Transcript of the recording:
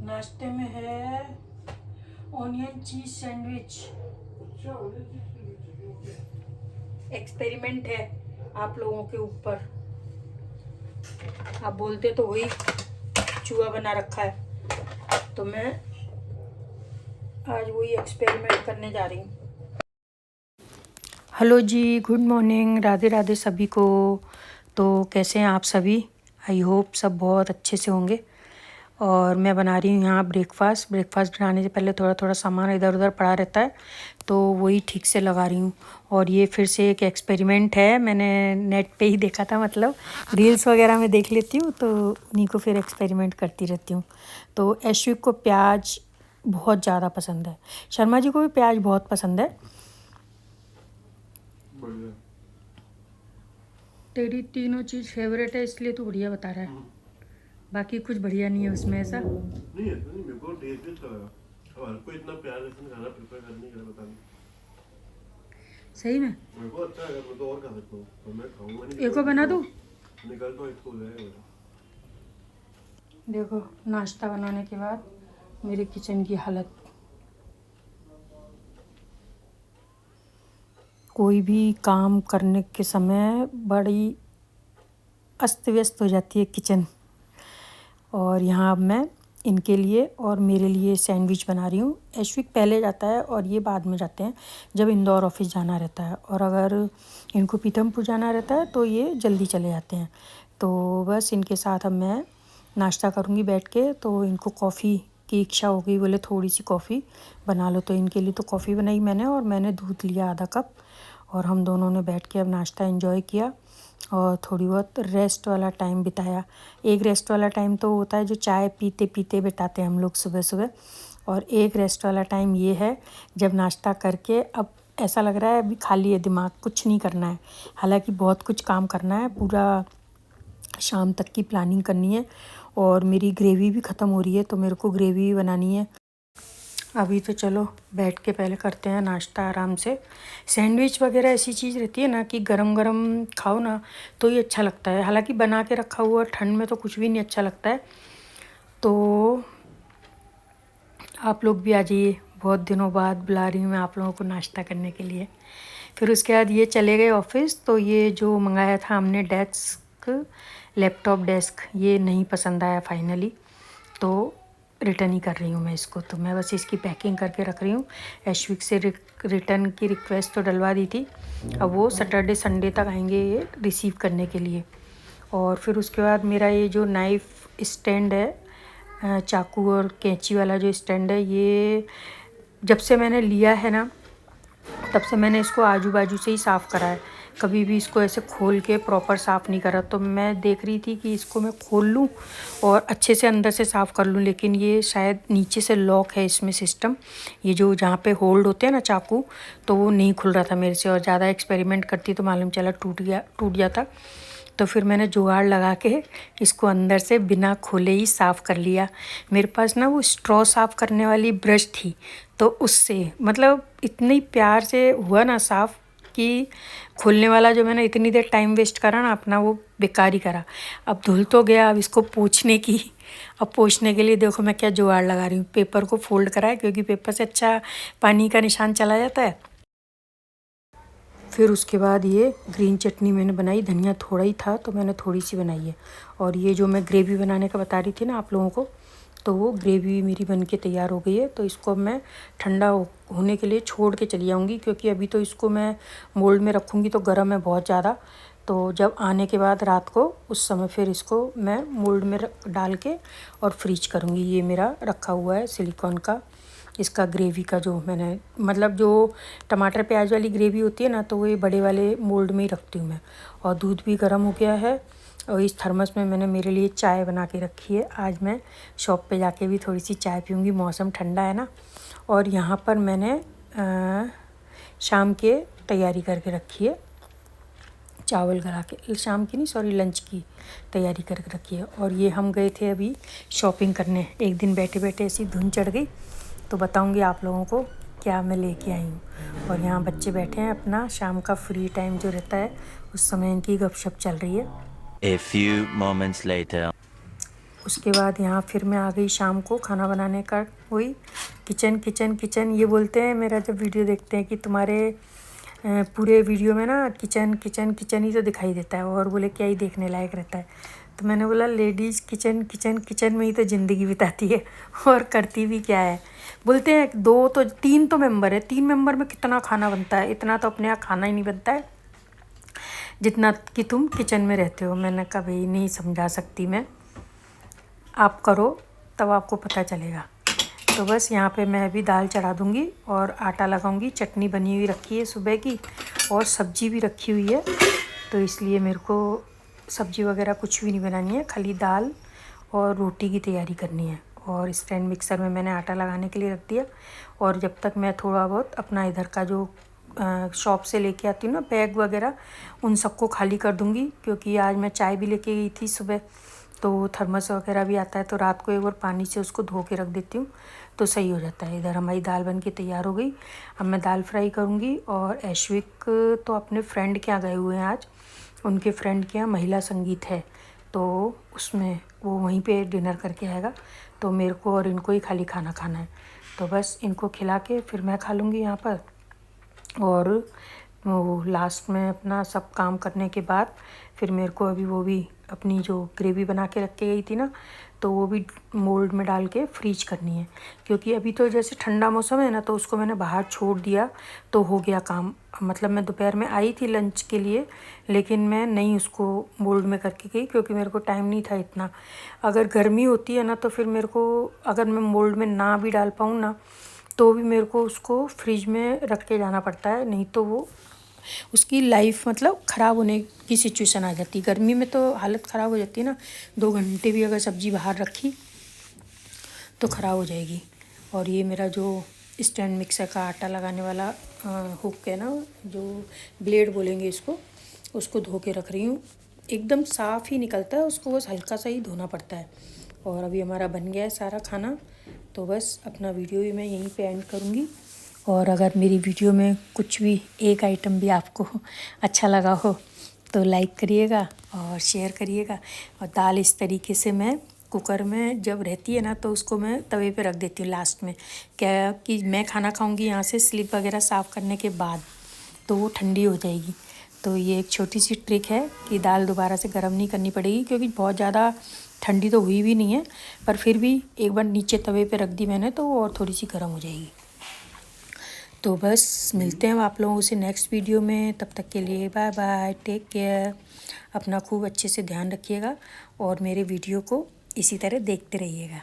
नाश्ते में है ऑनियन चीज सैंडविच। एक्सपेरिमेंट है आप लोगों के ऊपर। आप बोलते तो वही चूहा बना रखा है, तो मैं आज वही एक्सपेरिमेंट करने जा रही हूँ। हेलो जी, गुड मॉर्निंग, राधे राधे सभी को। तो कैसे हैं आप सभी? आई होप सब बहुत अच्छे से होंगे। और मैं बना रही हूँ यहाँ ब्रेकफास्ट बनाने से पहले थोड़ा थोड़ा सामान इधर उधर पड़ा रहता है, तो वही ठीक से लगा रही हूँ। और ये फिर से एक एक्सपेरिमेंट है, मैंने नेट पे ही देखा था, मतलब रील्स वगैरह में देख लेती हूँ तो उन्हीं को फिर एक्सपेरिमेंट करती रहती हूँ। तो ऐश्विक को प्याज बहुत ज़्यादा पसंद है, शर्मा जी को भी प्याज बहुत पसंद है। तेरी तीनों चीज़ फेवरेट है इसलिए तू बढ़िया बता रहा है, बाकी कुछ बढ़िया नहीं है उसमें। ऐसा नहीं है, नहीं मेरे को टेस्ट अच्छा लगा। और हर कोई इतना प्याज लहसुन खाना प्रेफर करने के लिए पता नहीं। सही में मेरे को अच्छा लगा, मैं तो और खा सकता हूँ, तो मैं खाऊंगा नहीं। एक को बना दूँ? निकल तो इसको ले आएगा। देखो नाश्ता बनाने के बाद मेरे किचन की हालत। कोई भी काम करने के समय बड़ी अस्त व्यस्त हो जाती है किचन। और यहाँ अब मैं इनके लिए और मेरे लिए सैंडविच बना रही हूँ। ऐश्विक पहले जाता है और ये बाद में जाते हैं जब इंदौर ऑफिस जाना रहता है, और अगर इनको पीथमपुर जाना रहता है तो ये जल्दी चले जाते हैं। तो बस इनके साथ अब मैं नाश्ता करूँगी बैठ के। तो इनको कॉफ़ी की इच्छा हो गई, बोले थोड़ी सी कॉफ़ी बना लो, तो इनके लिए तो कॉफ़ी बनाई मैंने, और मैंने दूध लिया आधा कप, और हम दोनों ने बैठ के अब नाश्ता एंजॉय किया और थोड़ी बहुत रेस्ट वाला टाइम बिताया। एक रेस्ट वाला टाइम तो होता है जो चाय पीते पीते बिताते हैं हम लोग सुबह सुबह, और एक रेस्ट वाला टाइम ये है जब नाश्ता करके अब ऐसा लग रहा है अभी खाली है दिमाग, कुछ नहीं करना है। हालांकि बहुत कुछ काम करना है, पूरा शाम तक की प्लानिंग करनी है, और मेरी ग्रेवी भी ख़त्म हो रही है तो मेरे को ग्रेवी भी बनानी है। अभी तो चलो बैठ के पहले करते हैं नाश्ता आराम से। सैंडविच वगैरह ऐसी चीज़ रहती है ना कि गरम गरम खाओ ना तो ये अच्छा लगता है। हालांकि बना के रखा हुआ ठंड में तो कुछ भी नहीं अच्छा लगता है। तो आप लोग भी आ जाइए, बहुत दिनों बाद बुला रही हूँ मैं आप लोगों को नाश्ता करने के लिए। फिर उसके बाद ये चले गए ऑफिस, तो ये जो मंगाया था हमने डेस्क, लैपटॉप डेस्क, ये नहीं पसंद आया फाइनली, तो रिटर्न ही कर रही हूँ मैं इसको। तो मैं बस इसकी पैकिंग करके रख रही हूँ। ऐश्विक से रिटर्न की रिक्वेस्ट तो डलवा दी थी, अब वो सैटरडे संडे तक आएंगे ये रिसीव करने के लिए। और फिर उसके बाद मेरा ये जो नाइफ़ स्टैंड है, चाकू और कैंची वाला जो स्टैंड है, ये जब से मैंने लिया है ना तब से मैंने इसको आजू बाजू से ही साफ़ करा है, कभी भी इसको ऐसे खोल के प्रॉपर साफ़ नहीं करा। तो मैं देख रही थी कि इसको मैं खोल लूँ और अच्छे से अंदर से साफ़ कर लूँ, लेकिन ये शायद नीचे से लॉक है इसमें सिस्टम, ये जो जहाँ पे होल्ड होते हैं ना चाकू, तो वो नहीं खुल रहा था मेरे से, और ज़्यादा एक्सपेरिमेंट करती तो मालूम चला टूट गया था। तो फिर मैंने जुगाड़ लगा के इसको अंदर से बिना खोले ही साफ़ कर लिया। मेरे पास ना वो स्ट्रॉ साफ़ करने वाली ब्रश थी, तो उससे मतलब इतनी प्यार से हुआ ना साफ़ कि खोलने वाला जो मैंने इतनी देर टाइम वेस्ट करा ना अपना, वो बेकार ही करा। अब धुल तो गया, अब इसको पोंछने की, अब पोंछने के लिए देखो मैं क्या जुगाड़ लगा रही हूँ। पेपर को फोल्ड करा है क्योंकि पेपर से अच्छा पानी का निशान चला जाता है। फिर उसके बाद ये ग्रीन चटनी मैंने बनाई, धनिया थोड़ा ही था तो मैंने थोड़ी सी बनाई है। और ये जो मैं ग्रेवी बनाने का बता रही थी ना आप लोगों को, तो वो ग्रेवी मेरी बन के तैयार हो गई है। तो इसको अब मैं ठंडा होने के लिए छोड़ के चली जाऊँगी, क्योंकि अभी तो इसको मैं मोल्ड में रखूँगी तो गर्म है बहुत ज़्यादा। तो जब आने के बाद रात को उस समय फिर इसको मैं मोल्ड में डाल के और फ्रीज करूँगी। ये मेरा रखा हुआ है सिलिकॉन का, इसका ग्रेवी का जो मैंने, मतलब जो टमाटर प्याज वाली ग्रेवी होती है ना, तो वो ये बड़े वाले मोल्ड में ही रखती हूँ मैं। और दूध भी गर्म हो गया है, और इस थर्मस में मैंने मेरे लिए चाय बना के रखी है। आज मैं शॉप पे जाके भी थोड़ी सी चाय पीऊँगी, मौसम ठंडा है ना। और यहाँ पर मैंने शाम के तैयारी करके रखी है, चावल गला के, शाम की नहीं सॉरी लंच की तैयारी करके रखी है। और ये हम गए थे अभी शॉपिंग करने, एक दिन बैठे बैठे ऐसी धुन चढ़ गई, तो बताऊंगी आप लोगों को क्या मैं लेके आई हूँ। और यहाँ बच्चे बैठे हैं, अपना शाम का फ्री टाइम जो रहता है उस समय इनकी गपशप चल रही है। A few moments later. उसके बाद यहाँ फिर मैं आ गई शाम को खाना बनाने का हुई। किचन किचन किचन ये बोलते हैं, मेरा जब वीडियो देखते हैं कि तुम्हारे पूरे वीडियो में ना किचन किचन किचन ही तो दिखाई देता है, और बोले क्या ही देखने लायक रहता है। तो मैंने बोला लेडीज़ किचन किचन किचन में ही तो ज़िंदगी बिताती है और करती भी क्या है। बोलते हैं 2 तो 3 तो मेंबर है, 3 मेंबर में कितना खाना बनता है, इतना तो अपने यहाँ खाना ही नहीं बनता है जितना कि तुम किचन में रहते हो। मैंने कहा भाई नहीं समझा सकती मैं, आप करो तब आपको पता चलेगा। तो बस यहाँ पे मैं अभी दाल चढ़ा दूँगी और आटा लगाऊँगी। चटनी बनी हुई रखी है सुबह की और सब्जी भी रखी हुई है, तो इसलिए मेरे को सब्जी वगैरह कुछ भी नहीं बनानी है, खाली दाल और रोटी की तैयारी करनी है। और स्टैंड मिक्सर में मैंने आटा लगाने के लिए रख दिया। और जब तक मैं थोड़ा बहुत अपना इधर का जो शॉप से लेके आती हूँ ना बैग वगैरह, उन सबको खाली कर दूँगी, क्योंकि आज मैं चाय भी लेके गई थी सुबह, तो थर्मस वगैरह भी आता है, तो रात को एक बार पानी से उसको धो के रख देती हूँ तो सही हो जाता है। इधर हमारी दाल बन के तैयार हो गई। अब मैं दाल फ्राई करूँगी। और ऐश्विक तो अपने फ्रेंड के यहाँ गए हुए हैं आज, उनके फ्रेंड के यहाँ महिला संगीत है, तो उसमें वो वहीं पे डिनर करके आएगा। तो मेरे को और इनको ही खाली खाना खाना है, तो बस इनको खिला के फिर मैं खा लूँगी यहाँ पर। और वो लास्ट में अपना सब काम करने के बाद फिर मेरे को अभी वो भी अपनी जो ग्रेवी बना के रख के गई थी ना, तो वो भी मोल्ड में डाल के फ्रीज करनी है, क्योंकि अभी तो जैसे ठंडा मौसम है ना, तो उसको मैंने बाहर छोड़ दिया तो हो गया काम। मतलब मैं दोपहर में आई थी लंच के लिए, लेकिन मैं नहीं उसको मोल्ड में करके गई, क्योंकि मेरे को टाइम नहीं था इतना। अगर गर्मी होती है ना तो फिर मेरे को, अगर मैं मोल्ड में ना भी डाल पाऊँ ना, तो भी मेरे को उसको फ्रिज में रख के जाना पड़ता है, नहीं तो वो उसकी लाइफ मतलब ख़राब होने की सिचुएशन आ जाती है। गर्मी में तो हालत ख़राब हो जाती है ना, 2 घंटे भी अगर सब्ज़ी बाहर रखी तो ख़राब हो जाएगी। और ये मेरा जो स्टैंड मिक्सर का आटा लगाने वाला हुक है ना, जो ब्लेड बोलेंगे इसको, उसको धो के रख रही हूँ। एकदम साफ़ ही निकलता है, उसको बस हल्का सा ही धोना पड़ता है। और अभी हमारा बन गया है सारा खाना, तो बस अपना वीडियो भी मैं यहीं पे एंड करूँगी। और अगर मेरी वीडियो में कुछ भी एक आइटम भी आपको अच्छा लगा हो तो लाइक करिएगा और शेयर करिएगा। और दाल इस तरीके से मैं कुकर में जब रहती है ना, तो उसको मैं तवे पे रख देती हूँ लास्ट में, क्या कि मैं खाना खाऊंगी यहाँ से स्लिप वगैरह साफ़ करने के बाद, तो वो ठंडी हो जाएगी। तो ये एक छोटी सी ट्रिक है कि दाल दोबारा से गर्म नहीं करनी पड़ेगी, क्योंकि बहुत ज़्यादा ठंडी तो हुई भी नहीं है, पर फिर भी एक बार नीचे तवे पे रख दी मैंने तो वो और थोड़ी सी गर्म हो जाएगी। तो बस मिलते हैं आप लोगों से नेक्स्ट वीडियो में, तब तक के लिए बाय बाय, टेक केयर, अपना खूब अच्छे से ध्यान रखिएगा और मेरे वीडियो को इसी तरह देखते रहिएगा।